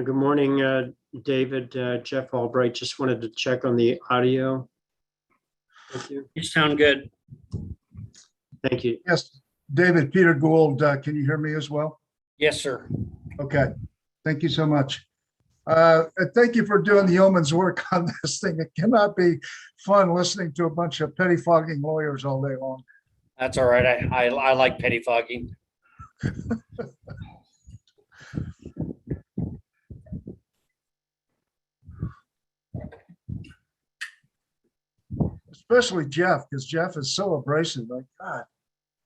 Good morning, David. Jeff Albright. Just wanted to check on the audio. Thank you. You sound good. Thank you. Yes, David, Peter Gould, can you hear me as well? Yes, sir. Okay, thank you so much. Thank you for doing the yeoman's work on this thing. It cannot be fun listening to a bunch of pettifogging lawyers all day long. That's all right. I like pettifogging. Especially Jeff, because Jeff is so abrasive. Like, God,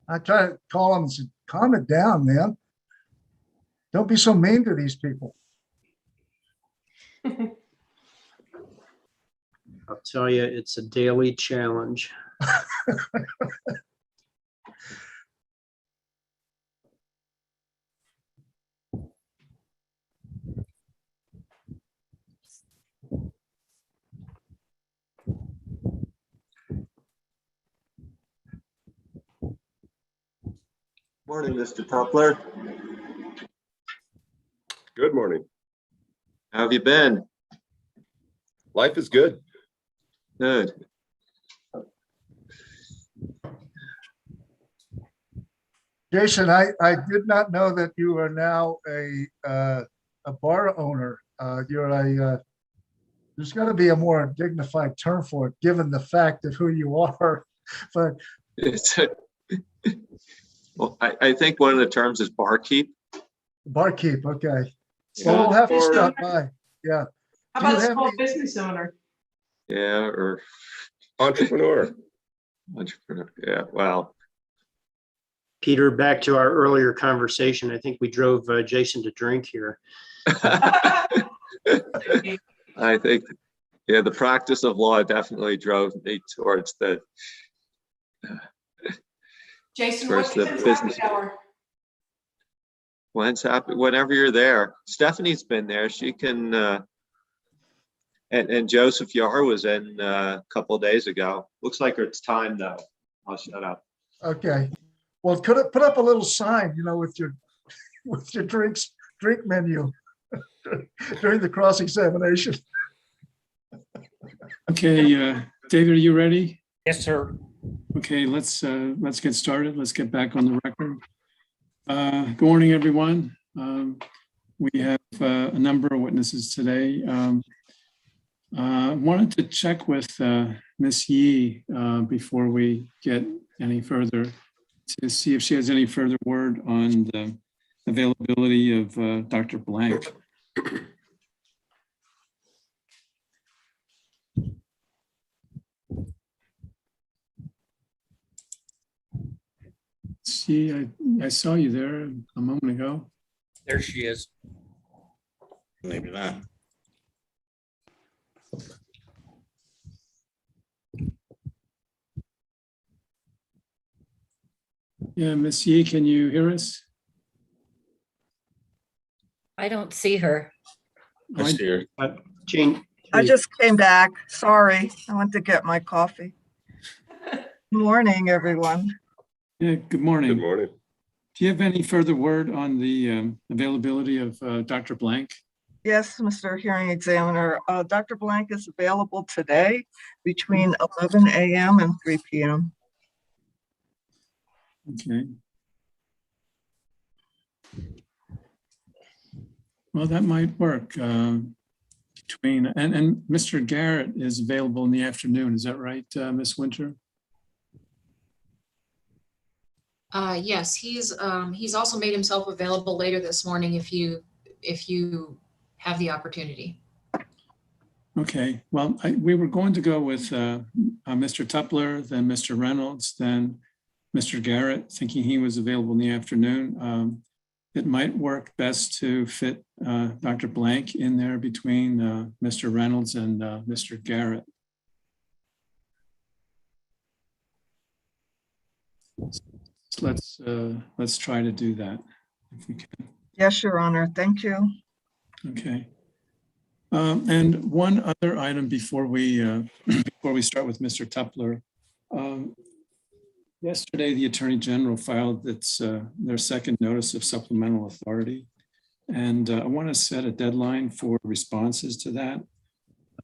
I try to call him and say, calm it down, man. Don't be so mean to these people. I'll tell you, it's a daily challenge. Morning, Mr. Tupler. Good morning. How have you been? Life is good. Good. Jason, I did not know that you are now a bar owner. There's got to be a more dignified term for it, given the fact of who you are. But Well, I think one of the terms is barkeep. barkeep, okay. Well, we'll have to stop by. Yeah. How Do you about have small any- business owner? Yeah, or Entrepreneur. entrepreneur. Yeah, well, Peter, back to our earlier conversation. I think we drove Jason to drink here. I think, yeah, the practice of law definitely drove me towards the Jason, Where's what's the the business? happy hour? when's happy, whenever you're there. Stephanie's been there. She can, and Joseph Yar was in a couple of days ago. Looks like it's time though. I'll shut up. Okay. Well, could it put up a little sign, with your drink menu during the cross-examination? Okay, David, are you ready? Yes, sir. Okay, let's get started. Let's get back on the record. Good morning, everyone. We have a number of witnesses today. Wanted to check with Ms. Yee before we get any further to see if she has any further word on the availability of Dr. Blank. See, I saw you there a moment ago. There she is. Maybe not. Yeah, Ms. Yee, can you hear us? I don't see her. I see her. Jane. I just came back. Sorry. I went to get my coffee. Good morning, everyone. Yeah, good morning. Good morning. Do you have any further word on the availability of Dr. Blank? Yes, Mr. Hearing Examiner. Dr. Blank is available today between 11 a.m. and 3 p.m. Okay. Well, that might work. Between and Mr. Garrett is available in the afternoon. Is that right, Ms. Winter? Yes, he's also made himself available later this morning if you have the opportunity. Okay, well, we were going to go with Mr. Tupler, then Mr. Reynolds, then Mr. Garrett, thinking he was available in the afternoon. It might work best to fit Dr. Blank in there between Mr. Reynolds and Mr. Garrett. Let's try to do that if we can. Yes, Your Honor. Thank you. Okay. And one other item before we start with Mr. Tupler. Yesterday, the Attorney General filed their second notice of supplemental authority. And I want to set a deadline for responses to that.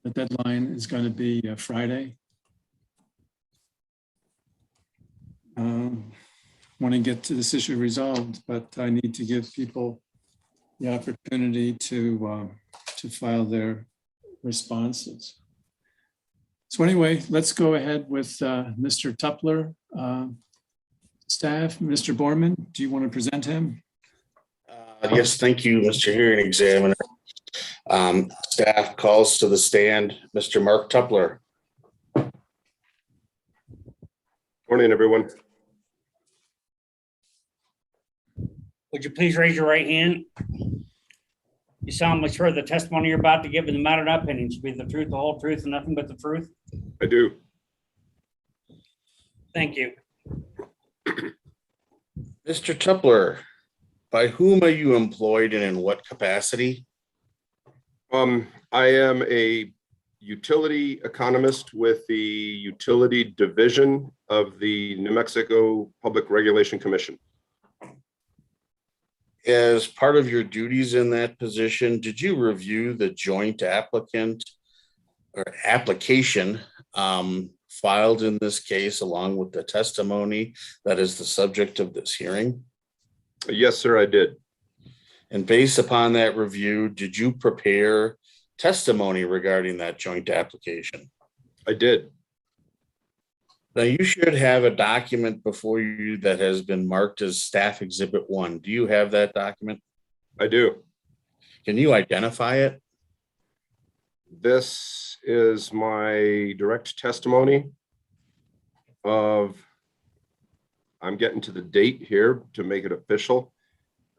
The deadline is going to be Friday. Want to get to this issue resolved, but I need to give people the opportunity to file their responses. So anyway, let's go ahead with Mr. Tupler. Staff, Mr. Borman, do you want to present him? Yes, thank you, Mr. Hearing Examiner. Staff calls to the stand, Mr. Mark Tupler. Morning, everyone. Would you please raise your right hand? You solemnly swear the testimony you're about to give in the matter of opinion should be the truth, the whole truth, and nothing but the truth? I do. Thank you. Mr. Tupler, by whom are you employed and in what capacity? I am a utility economist with the utility division of the New Mexico Public Regulation Commission. As part of your duties in that position, did you review the joint applicant or application filed in this case along with the testimony that is the subject of this hearing? Yes, sir, I did. And based upon that review, did you prepare testimony regarding that joint application? I did. Now you should have a document before you that has been marked as Staff Exhibit 1. Do you have that document? I do. Can you identify it? This is my direct testimony of, I'm getting to the date here to make it official.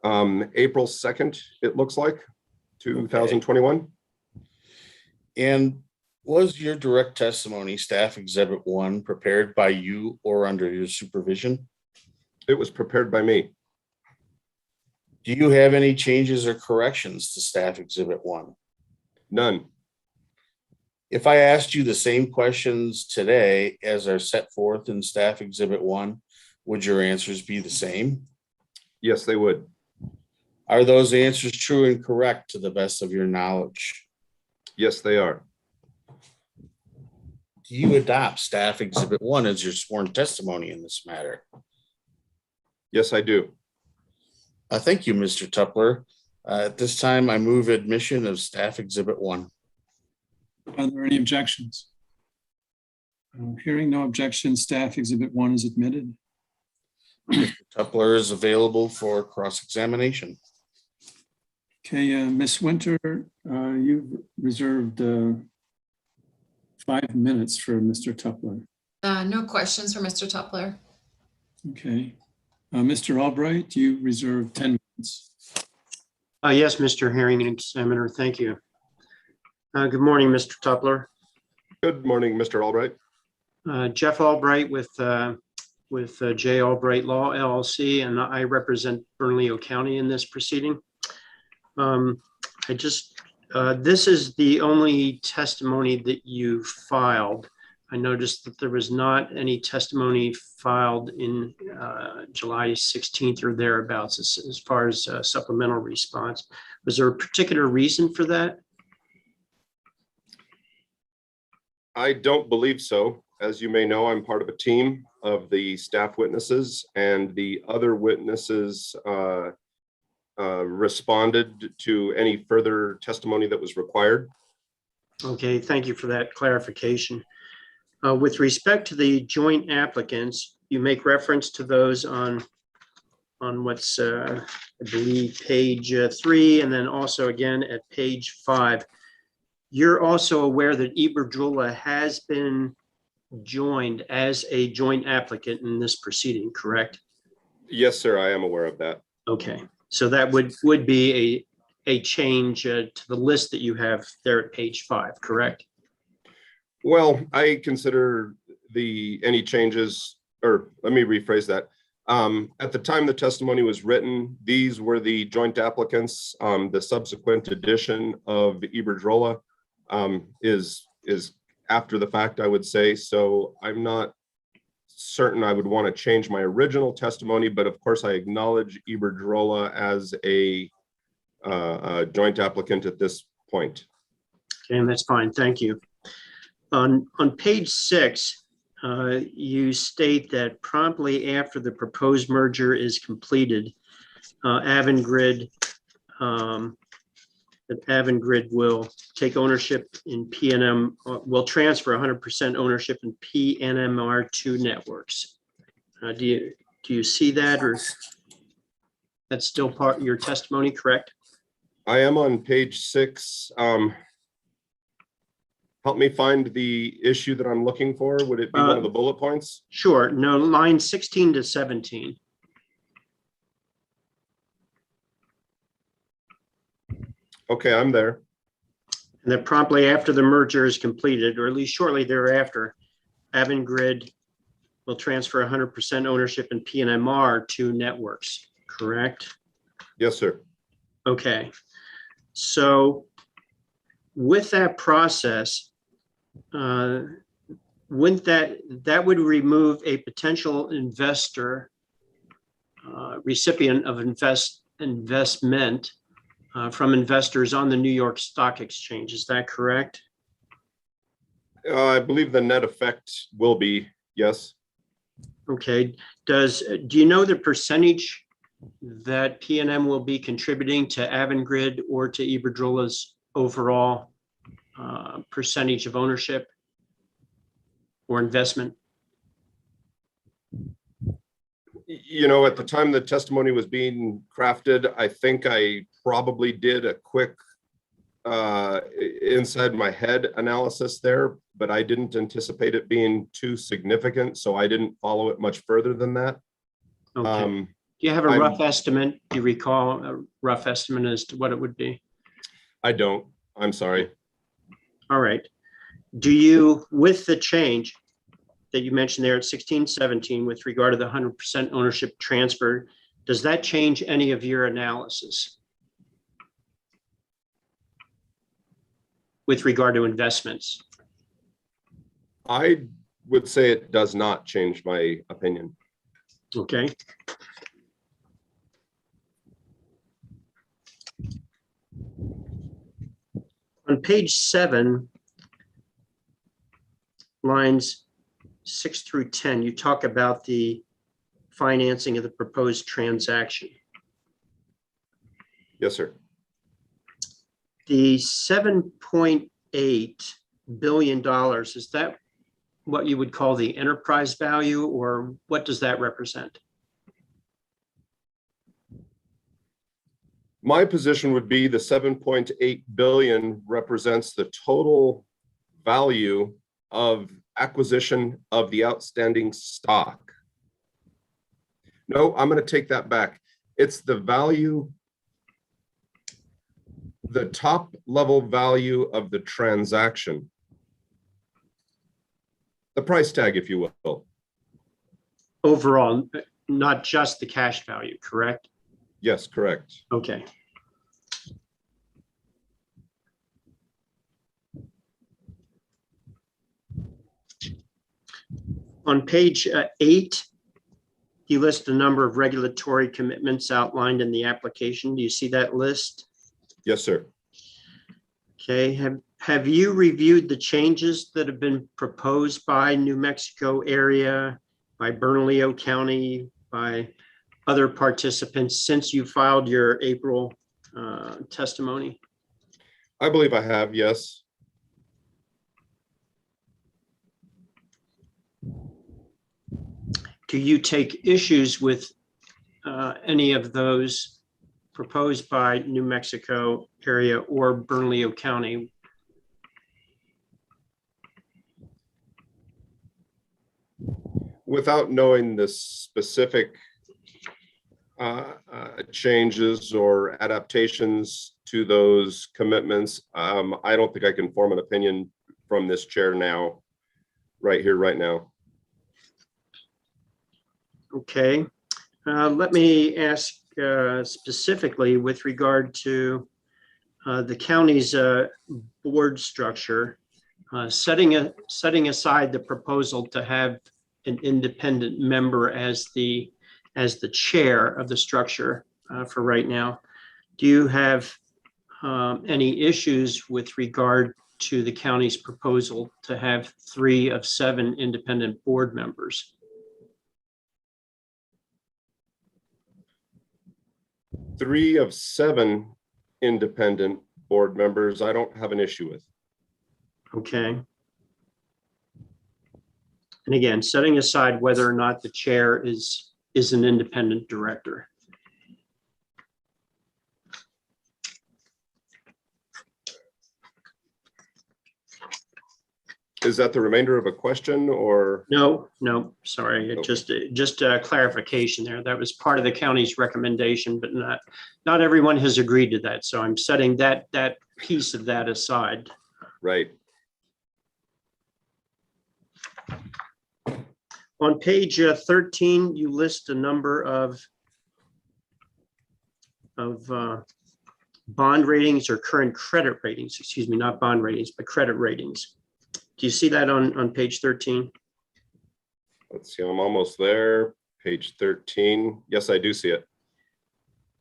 April 2nd, it looks like, 2021. And was your direct testimony, Staff Exhibit 1, prepared by you or under your supervision? It was prepared by me. Do you have any changes or corrections to Staff Exhibit 1? None. If I asked you the same questions today as are set forth in Staff Exhibit 1, would your answers be the same? Yes, they would. Are those answers true and correct to the best of your knowledge? Yes, they are. Do you adopt Staff Exhibit 1 as your sworn testimony in this matter? Yes, I do. Thank you, Mr. Tupler. At this time, I move admission of Staff Exhibit 1. Are there any objections? Hearing no objections, Staff Exhibit 1 is admitted. Mr. Tupler is available for cross-examination. Okay, Ms. Winter, you've reserved 5 minutes for Mr. Tupler. No questions for Mr. Tupler. Okay. Mr. Albright, you reserve 10 minutes. Yes, Mr. Hearing Examiner, thank you. Good morning, Mr. Tupler. Good morning, Mr. Albright. Jeff Albright with J. Albright Law LLC, and I represent Bernalillo County in this proceeding. This is the only testimony that you filed. I noticed that there was not any testimony filed in July 16th or thereabouts as far as supplemental response. Was there a particular reason for that? I don't believe so. As you may know, I'm part of a team of the staff witnesses, and the other witnesses responded to any further testimony that was required. Okay, thank you for that clarification. With respect to the joint applicants, you make reference to those on what's, I believe, page 3, and then also again at page 5. You're also aware that Iberdrola has been joined as a joint applicant in this proceeding, correct? Yes, sir, I am aware of that. Okay, so that would be a change to the list that you have there at page 5, correct? Well, I consider any changes, or let me rephrase that. At the time the testimony was written, these were the joint applicants. The subsequent addition of Iberdrola is after the fact, I would say. So I'm not certain I would want to change my original testimony, but of course I acknowledge Iberdrola as a joint applicant at this point. Okay, and that's fine. Thank you. On page 6, you state that promptly after the proposed merger is completed, Avangrid will take ownership in PNM, will transfer 100% ownership in PNMR2 networks. Do you see that, or that's still part of your testimony, correct? I am on page 6. Help me find the issue that I'm looking for. Would it be one of the bullet points? Sure. No, line 16 to 17. Okay, I'm there. And that promptly after the merger is completed, or at least shortly thereafter, Avangrid will transfer 100% ownership in PNMR2 networks, correct? Yes, sir. Okay. So with that process, wouldn't that would remove a potential investor, recipient of investment from investors on the New York Stock Exchange. Is that correct? I believe the net effect will be, yes. Okay. Do you know the percentage that PNM will be contributing to Avangrid or to Iberdrola's overall percentage of ownership or investment? You know, at the time the testimony was being crafted, I think I probably did a quick inside my head analysis there, but I didn't anticipate it being too significant, so I didn't follow it much further than that. Okay. Do you have a rough estimate? Do you recall a rough estimate as to what it would be? I don't. I'm sorry. All right. Do you, with the change that you mentioned there at 1617 with regard to the 100% ownership transfer, does that change any of your analysis with regard to investments? I would say it does not change my opinion. Okay. On page 7, lines 6 through 10, you talk about the financing of the proposed transaction. Yes, sir. The $7.8 billion, is that what you would call the enterprise value, or what does that represent? My position would be the 7.8 billion represents the total value of acquisition of the outstanding stock. No, I'm going to take that back. It's the value, the top level value of the transaction. The price tag, if you will. Overall, not just the cash value, correct? Yes, correct. Okay. On page 8, you list a number of regulatory commitments outlined in the application. Do you see that list? Yes, sir. Okay. Have you reviewed the changes that have been proposed by New Mexico area, by Bernalillo County, by other participants since you filed your April testimony? I believe I have, yes. Do you take issues with any of those proposed by New Mexico area or Bernalillo County? Without knowing the specific changes or adaptations to those commitments, I don't think I can form an opinion from this chair now, right here, right now. Okay. Let me ask specifically with regard to the county's board structure, setting aside the proposal to have an independent member as the chair of the structure for right now. Do you have any issues with regard to the county's proposal to have 3 of 7 independent board members? Three of 7 independent board members, I don't have an issue with. Okay. And again, setting aside whether or not the chair is an independent director. Is that the remainder of a question or? No, sorry, Okay. just a clarification there. That was part of the county's recommendation, but not everyone has agreed to that. So I'm setting that piece of that aside. Right. On page 13, you list a number of bond ratings or current credit ratings, excuse me, not bond ratings, but credit ratings. Do you see that on page 13? Let's see, I'm almost there. Page 13. Yes, I do see it.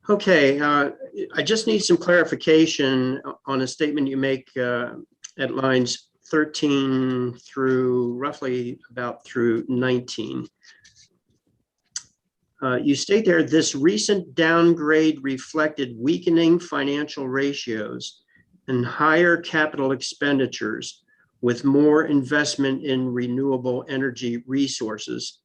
Okay, I just need some clarification on a statement you make at lines 13 through roughly about through 19. You state there, this recent downgrade reflected weakening financial ratios and higher capital expenditures with more investment in renewable energy resources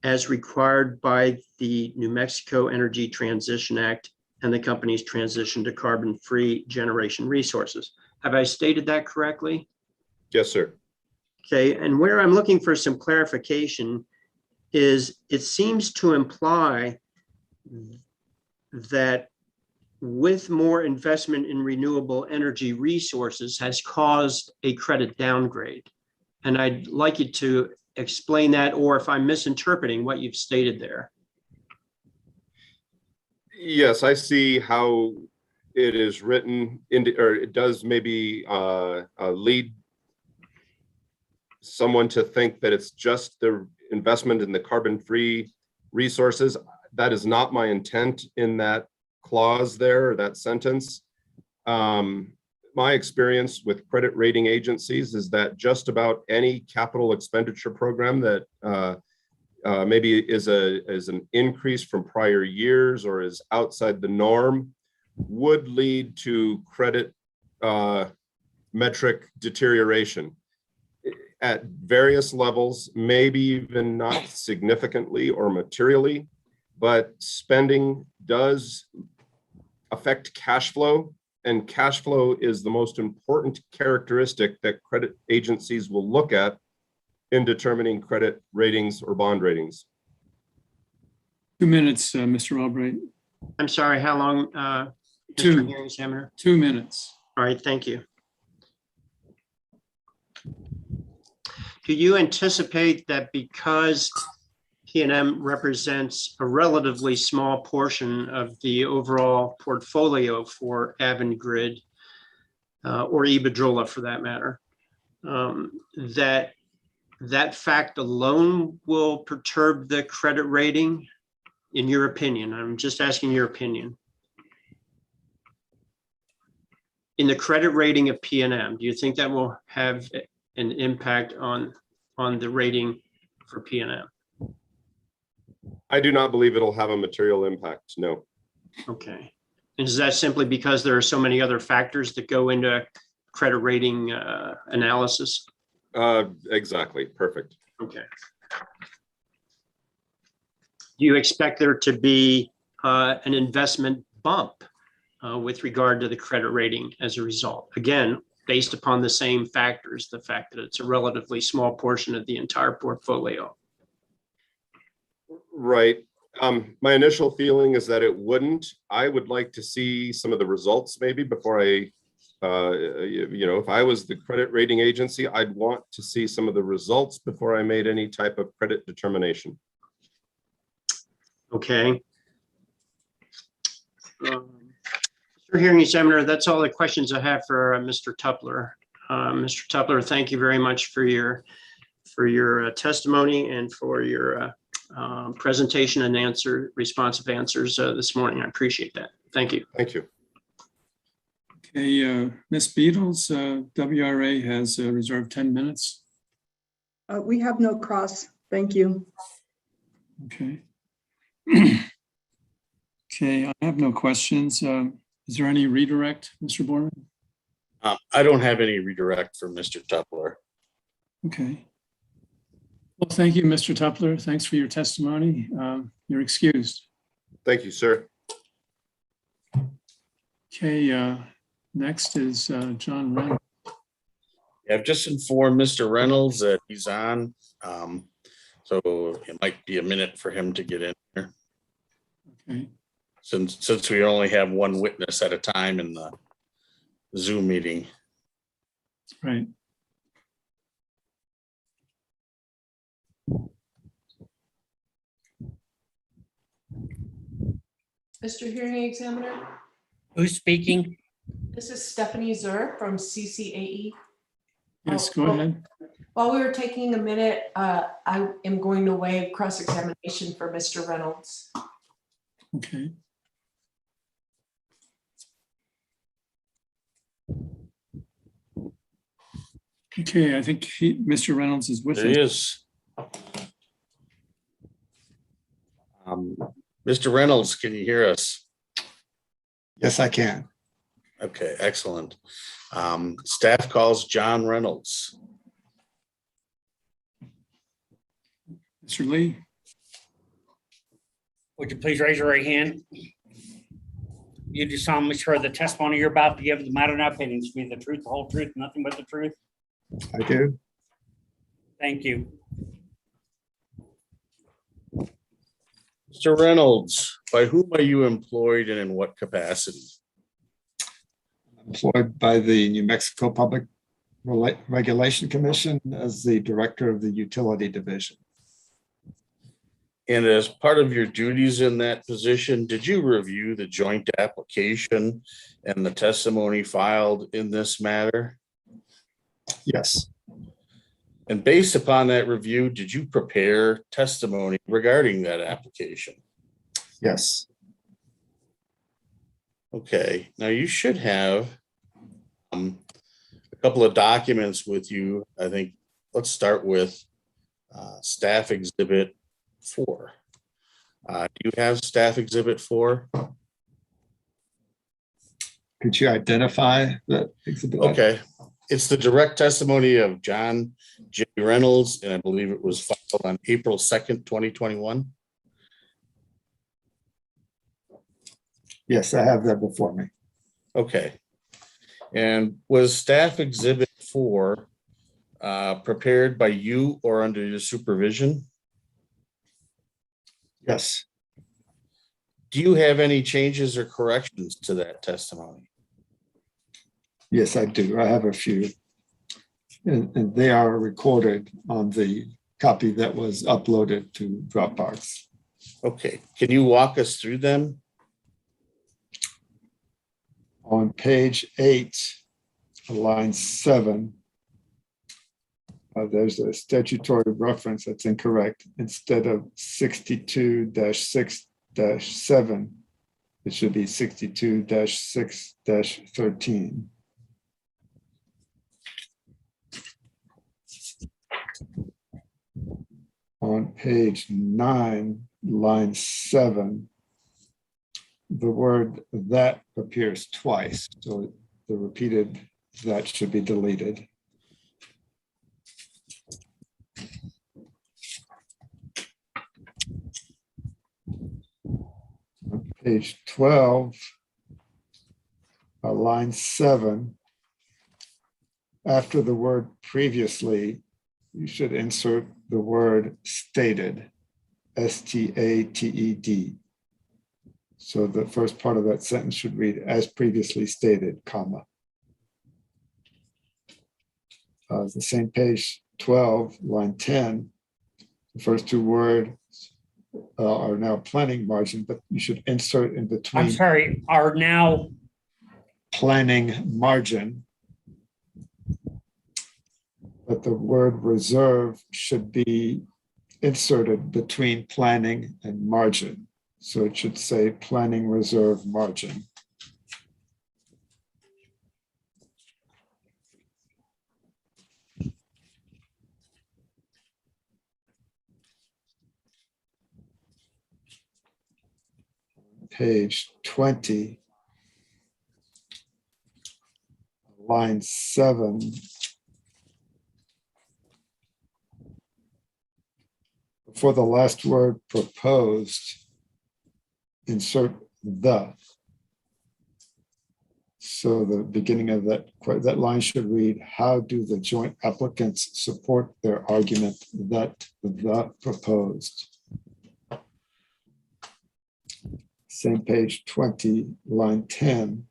as required by the New Mexico Energy Transition Act and the company's transition to carbon-free generation resources. Have I stated that correctly? Yes, sir. Okay, and where I'm looking for some clarification is it seems to imply that with more investment in renewable energy resources has caused a credit downgrade. And I'd like you to explain that, or if I'm misinterpreting what you've stated there. Yes, I see how it is written or it does maybe lead someone to think that it's just the investment in the carbon-free resources. That is not my intent in that clause there, or that sentence. My experience with credit rating agencies is that just about any capital expenditure program that maybe is an increase from prior years or is outside the norm would lead to credit metric deterioration at various levels, maybe even not significantly or materially, but spending does affect cash flow, and cash flow is the most important characteristic that credit agencies will look at in determining credit ratings or bond ratings. 2 minutes, Mr. Albright. I'm sorry, how long, Two. Mr. Hearing Examiner? 2 minutes. All right, thank you. Do you anticipate that because PNM represents a relatively small portion of the overall portfolio for Avangrid or Iberdrola for that matter, that fact alone will perturb the credit rating, in your opinion? I'm just asking your opinion. In the credit rating of PNM, do you think that will have an impact on the rating for PNM? I do not believe it'll have a material impact, no. Okay. And is that simply because there are so many other factors that go into credit rating analysis? Exactly, perfect. Okay. Do you expect there to be an investment bump with regard to the credit rating as a result? Again, based upon the same factors, the fact that it's a relatively small portion of the entire portfolio. Right. My initial feeling is that it wouldn't. I would like to see some of the results maybe before I, if I was the credit rating agency, I'd want to see some of the results before I made any type of credit determination. Okay. Mr. Hearing Examiner, that's all the questions I have for Mr. Tupler. Mr. Tupler, thank you very much for your testimony and for your presentation and responsive answers this morning. I appreciate that. Thank you. Thank you. Hey, Ms. Beatles, WRA has reserved 10 minutes. We have no cross. Thank you. Okay. Okay, I have no questions. Is there any redirect, Mr. Borman? I don't have any redirect for Mr. Tupler. Okay. Well, thank you, Mr. Tupler. Thanks for your testimony. You're excused. Thank you, sir. Okay, next is John Reynolds. I've just informed Mr. Reynolds that he's on. So it might be a minute for him to get in here. Okay. Since we only have one witness at a time in the Zoom meeting. Right. Mr. Hearing Examiner, Who's speaking? this is Stephanie Zur from CCAE. Yes, go ahead. While we were taking a minute, I am going to waive cross-examination for Mr. Reynolds. Okay. Okay, I think Mr. Reynolds is with There us. he is. Mr. Reynolds, can you hear us? Yes, I can. Okay, excellent. Staff calls John Reynolds. Mr. Lee? Would you please raise your right hand? You do solemnly swear the testimony you're about to give the matter and opinion to be the truth, the whole truth, nothing but the truth? I do. Thank you. Mr. Reynolds, by whom are you employed and in what capacity? Employed by the New Mexico Public Regulation Commission as the director of the utility division. And as part of your duties in that position, did you review the joint application and the testimony filed in this matter? Yes. And based upon that review, did you prepare testimony regarding that application? Yes. Okay, now you should have a couple of documents with you. I think let's start with Staff Exhibit 4. Do you have Staff Exhibit 4? Could you identify that exhibit? Okay, it's the direct testimony of John J. Reynolds, and I believe it was filed on April 2nd, 2021. Yes, I have that before me. Okay. And was Staff Exhibit 4 prepared by you or under your supervision? Yes. Do you have any changes or corrections to that testimony? Yes, I do. I have a few. And they are recorded on the copy that was uploaded to Dropbox. Okay, can you walk us through them? On page 8, line 7, there's a statutory reference that's incorrect. Instead of 62-6-7, it should be 62-6-13. On page 9, line 7, the word "that" appears twice, so the repeated "that" should be deleted. On page 12, line 7, after the word "previously," you should insert the word "stated," S-T-A-T-E-D. So the first part of that sentence should read, "as previously stated, comma." The same page 12, line 10, the first two words are now planning margin, but you should insert in between. I'm sorry, are now Planning margin. But the word reserve should be inserted between planning and margin. So it should say planning reserve margin. page 20, line 7. For the last word proposed, insert the. So the beginning of that line should read, how do the joint applicants support their argument that the proposed? Same page 20, line 10.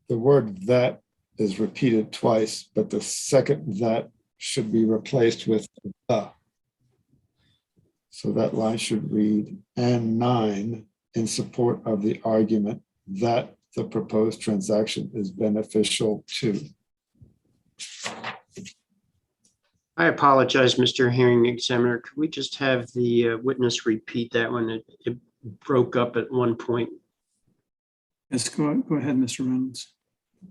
The word that is repeated twice, but the second that should be replaced with the. So that line should read, and 9, in support of the argument that the proposed transaction is beneficial to. I apologize, Mr. Hearing Examiner. Could we just have the witness repeat that one? It broke up at one point. Yes, go ahead, Mr. Reynolds.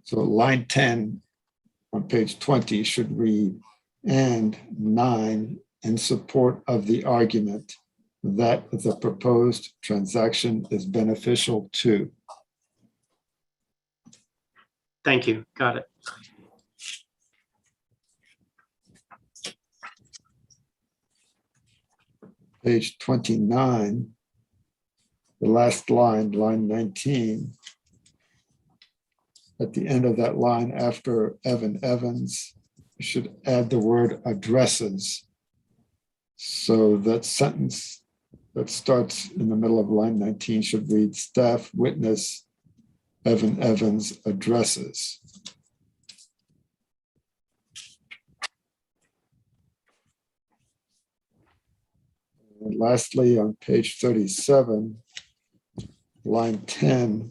So line 10 on page 20 should read, and 9, in support of the argument that the proposed transaction is beneficial to. Thank you. Got it. Page 29, the last line, line 19. At the end of that line, after Evan Evans, you should add the word addresses. So that sentence that starts in the middle of line 19 should read, staff witness Evan Evans addresses. And lastly, on page 37, line 10,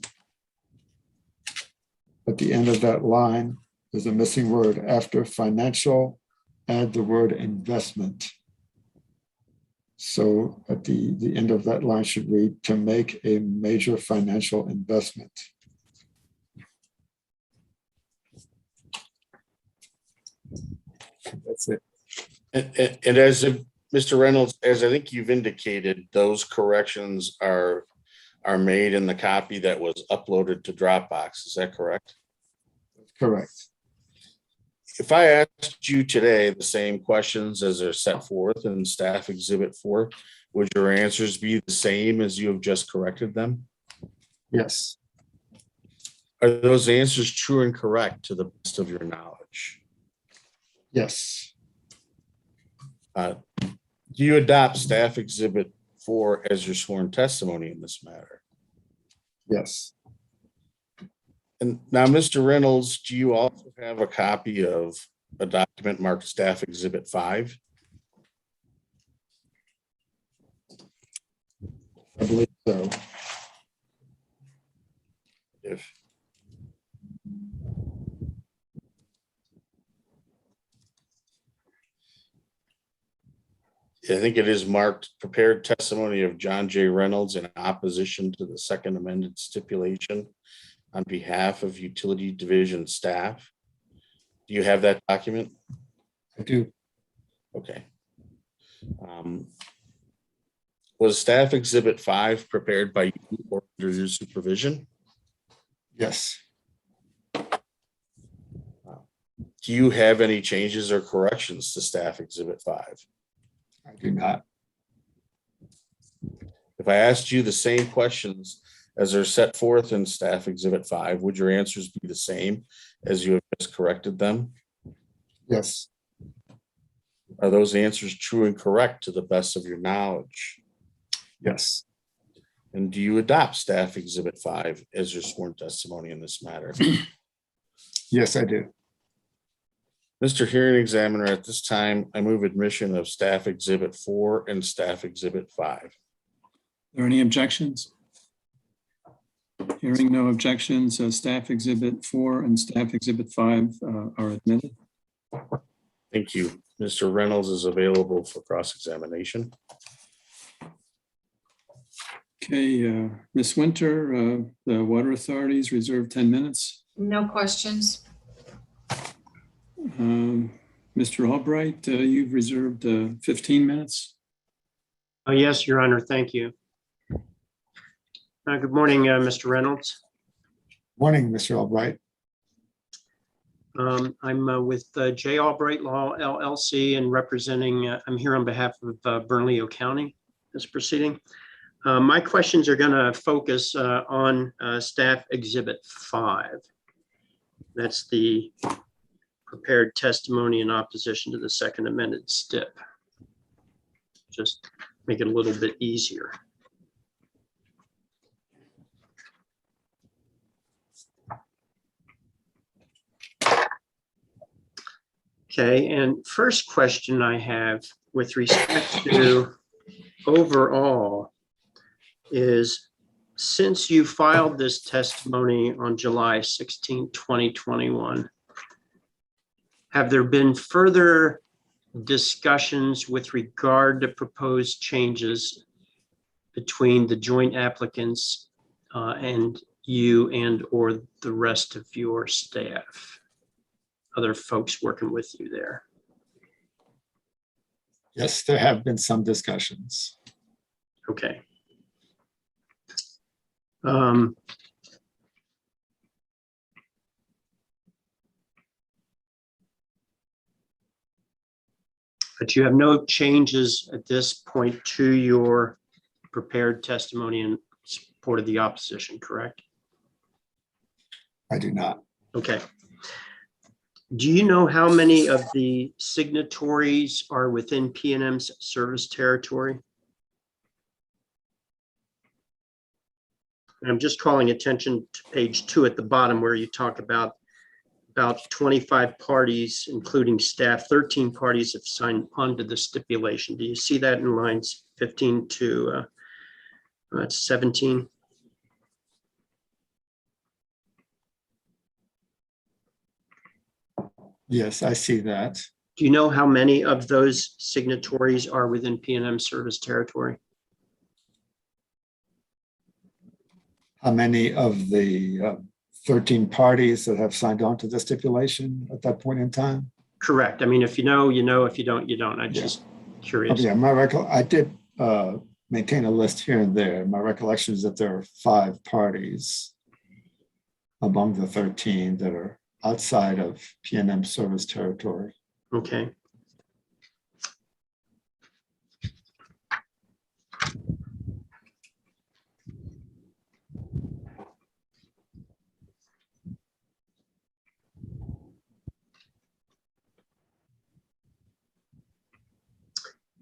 at the end of that line, there's a missing word. After financial, add the word investment. So at the end of that line should read, to make a major financial investment. That's it. And as Mr. Reynolds, as I think you've indicated, those corrections are made in the copy that was uploaded to Dropbox. Is that correct? Correct. If I asked you today the same questions as are set forth in Staff Exhibit 4, would your answers be the same as you have just corrected them? Yes. Are those answers true and correct to the best of your knowledge? Yes. Do you adopt Staff Exhibit 4 as your sworn testimony in this matter? Yes. And now, Mr. Reynolds, do you also have a copy of a document marked Staff Exhibit 5? I believe so. If I think it is marked prepared testimony of John J. Reynolds in opposition to the second amended stipulation on behalf of Utility Division staff. Do you have that document? I do. Okay. Was Staff Exhibit 5 prepared by you or under your supervision? Yes. Do you have any changes or corrections to Staff Exhibit 5? I do not. If I asked you the same questions as are set forth in Staff Exhibit 5, would your answers be the same as you have just corrected them? Yes. Are those answers true and correct to the best of your knowledge? Yes. And do you adopt Staff Exhibit 5 as your sworn testimony in this matter? Yes, I do. Mr. Hearing Examiner, at this time, I move admission of Staff Exhibit 4 and Staff Exhibit 5. Are there any objections? Hearing no objections, Staff Exhibit 4 and Staff Exhibit 5 are admitted. Thank you. Mr. Reynolds is available for cross-examination. Okay, Ms. Winter, the Water Authorities reserve 10 minutes. No questions. Mr. Albright, you've reserved 15 minutes. Yes, Your Honor. Thank you. Good morning, Mr. Reynolds. Morning, Mr. Albright. I'm with J. Albright Law LLC and representing, I'm here on behalf of Bernalillo County, this proceeding. My questions are going to focus on Staff Exhibit 5. That's the prepared testimony in opposition to the second amended STIP. Just make it a little bit easier. Okay, and first question I have with respect to overall is, since you filed this testimony on July 16, 2021, have there been further discussions with regard to proposed changes between the joint applicants and you and or the rest of your staff? Other folks working with you there? Yes, there have been some discussions. Okay. But you have no changes at this point to your prepared testimony in support of the opposition, correct? I do not. Okay. Do you know how many of the signatories are within PNM's service territory? And I'm just calling attention to page 2 at the bottom where you talk about 25 parties, including staff. 13 parties have signed on to the stipulation. Do you see that in lines 15 to 17? Yes, I see that. Do you know how many of those signatories are within PNM service territory? How many of the 13 parties that have signed on to the stipulation at that point in time? Correct. I mean, if you know, you know. If you don't, you don't. I'm just curious. Yeah, I did maintain a list here and there. My recollection is that there are 5 parties among the 13 that are outside of PNM service territory. Okay.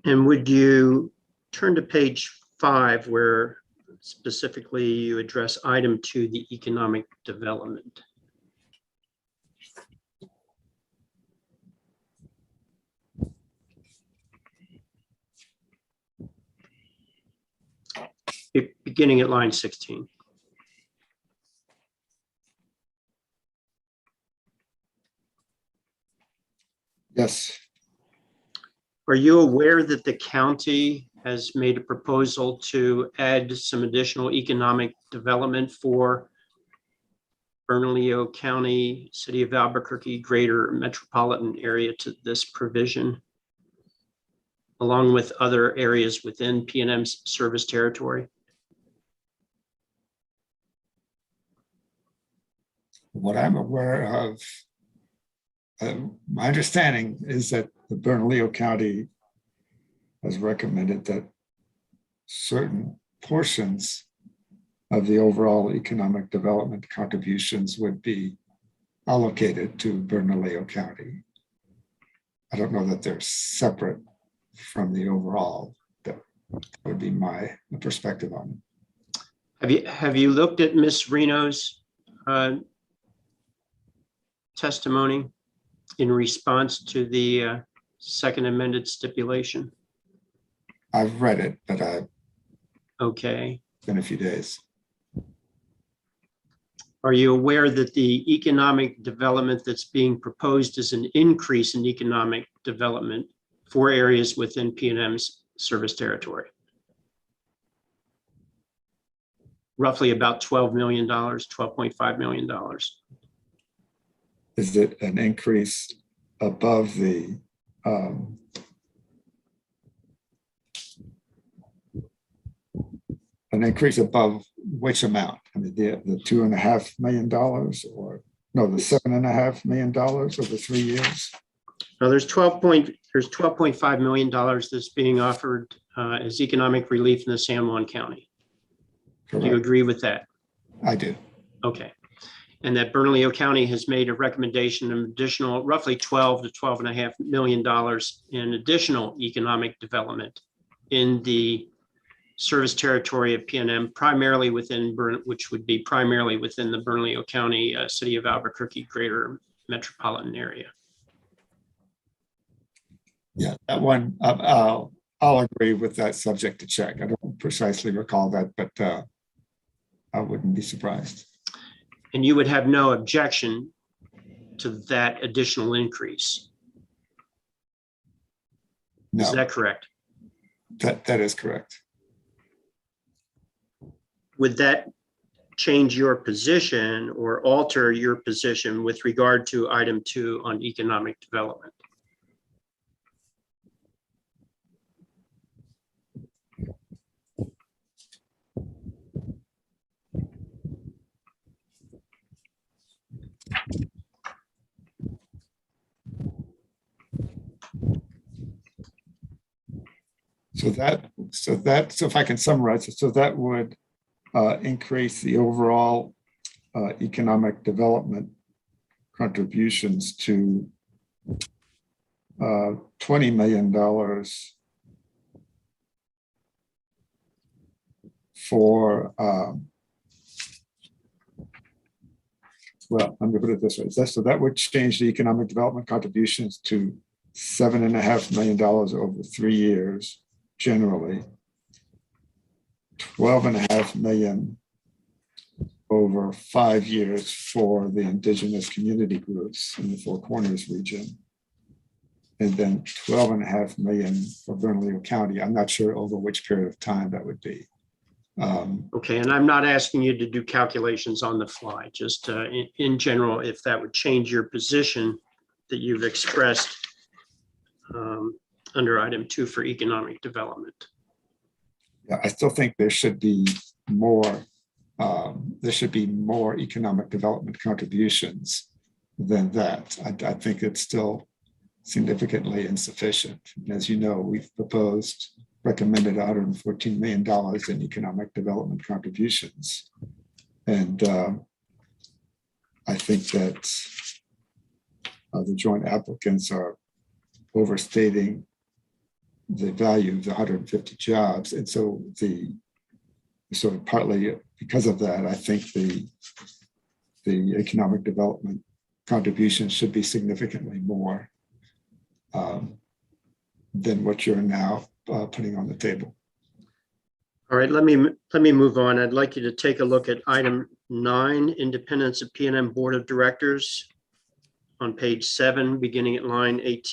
And would you turn to page 5 where specifically you address item 2, the economic development? Beginning at line 16. Yes. Are you aware that the county has made a proposal to add some additional economic development for Bernalillo County, City of Albuquerque, greater metropolitan area to this provision, along with other areas within PNM's service territory? What I'm aware of, my understanding is that the Bernalillo County has recommended that certain portions of the overall economic development contributions would be allocated to Bernalillo County. I don't know that they're separate from the overall. That would be my perspective on it. Have you looked at Ms. Reno's testimony in response to the second amended stipulation? I've read it, but Okay. it's been a few days. Are you aware that the economic development that's being proposed is an increase in economic development for areas within PNM's service territory? Roughly about $12 million, $12.5 million. Is it an increase above the an an increase above which amount? I mean, the $2.5 million or no, the $7.5 million over 3 years? Now, there's $12.5 million that's being offered as economic relief in the San Juan County. Do you Correct. agree with that? I do. Okay. And that Bernalillo County has made a recommendation of additional roughly $12 to $12.5 million in additional economic development in the service territory of PNM, primarily within which would be primarily within the Bernalillo County, City of Albuquerque greater metropolitan area. Yeah, that one, I'll agree with that, subject to check. I don't precisely recall that, but I wouldn't be surprised. And you would have no objection to that additional increase? No. Is that correct? That is correct. Would that change your position or alter your position with regard to item 2 on economic development? So if I can summarize it, so that would increase the overall economic development contributions to $20 million for, well, let me put it this way. So that would change the economic development contributions to $7.5 million over 3 years, generally. $12.5 million over 5 years for the indigenous community groups in the Four Corners region. And then $12.5 million for Bernalillo County. I'm not sure over which period of time that would be. Okay, and I'm not asking you to do calculations on the fly, just in general, if that would change your position that you've expressed under item 2 for economic development. Yeah, I still think there should be more. There should be more economic development contributions than that. I think it's still significantly insufficient. As you know, we've recommended $114 million in economic development contributions. And I think that the joint applicants are overstating the value of the 150 jobs. And so partly because of that, I think the economic development contributions should be significantly more than what you're now putting on the table. All right, let me move on. I'd like you to take a look at item 9, independence of PNM Board of Directors on page 7, beginning at line 18.